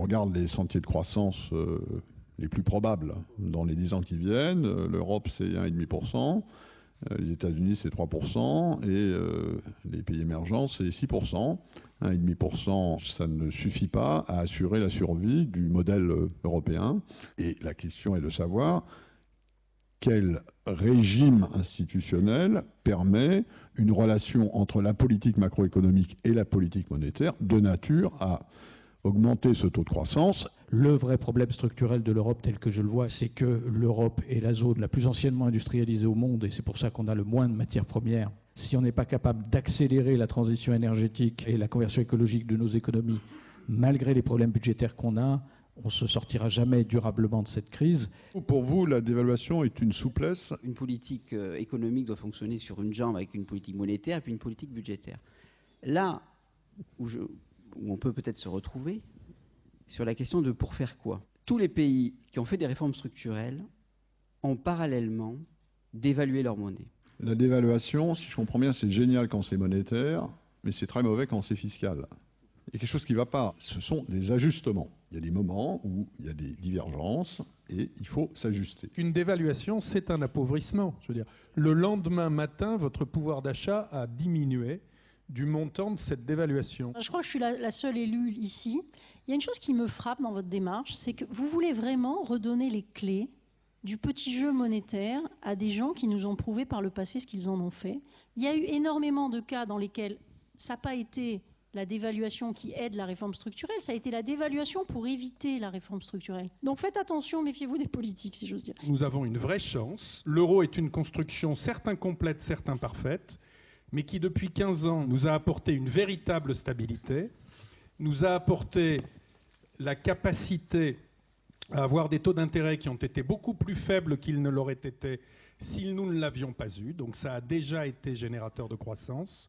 regarde les sentiers de croissance les plus probables dans les 10 ans qui viennent, l'Europe c'est 1,5%, les États-Unis c'est 3%, et les pays émergents c'est 6%. 1,5%, ça ne suffit pas à assurer la survie du modèle européen. Et la question est de savoir quel régime institutionnel permet une relation entre la politique macroéconomique et la politique monétaire de nature à augmenter ce taux de croissance. Le vrai problème structurel de l'Europe, tel que je le vois, c'est que l'Europe est la zone la plus anciennement industrialisée au monde, et c'est pour ça qu'on a le moins de matières premières. Si on n'est pas capable d'accélérer la transition énergétique et la conversion écologique de nos économies, malgré les problèmes budgétaires qu'on a, on ne se sortira jamais durablement de cette crise. Pour vous, la dévaluation est une souplesse? Une politique économique doit fonctionner sur une jambe avec une politique monétaire et puis une politique budgétaire. Là où on peut peut-être se retrouver, sur la question de pour faire quoi. Tous les pays qui ont fait des réformes structurelles ont parallèlement dévalué leur monnaie. La dévaluation, si je comprends bien, c'est génial quand c'est monétaire, mais c'est très mauvais quand c'est fiscal. Il y a quelque chose qui ne va pas. Ce sont des ajustements. Il y a des moments où il y a des divergences et il faut s'ajuster. Une dévaluation, c'est un appauvrissement. Je veux dire, le lendemain matin, votre pouvoir d'achat a diminué du montant de cette dévaluation. Je crois que je suis la seule élue ici. Il y a une chose qui me frappe dans votre démarche, c'est que vous voulez vraiment redonner les clés du petit jeu monétaire à des gens qui nous ont prouvé par le passé ce qu'ils en ont fait. Il y a eu énormément de cas dans lesquels ça n'a pas été la dévaluation qui aide la réforme structurelle, ça a été la dévaluation pour éviter la réforme structurelle. Donc faites attention, méfiez-vous des politiques, si j'ose dire. Nous avons une vraie chance. L'euro est une construction certes incomplète, certes imparfaite, mais qui depuis 15 ans nous a apporté une véritable stabilité, nous a apporté la capacité à avoir des taux d'intérêt qui ont été beaucoup plus faibles qu'ils ne l'auraient été si nous ne l'avions pas eu. Donc ça a déjà été générateur de croissance.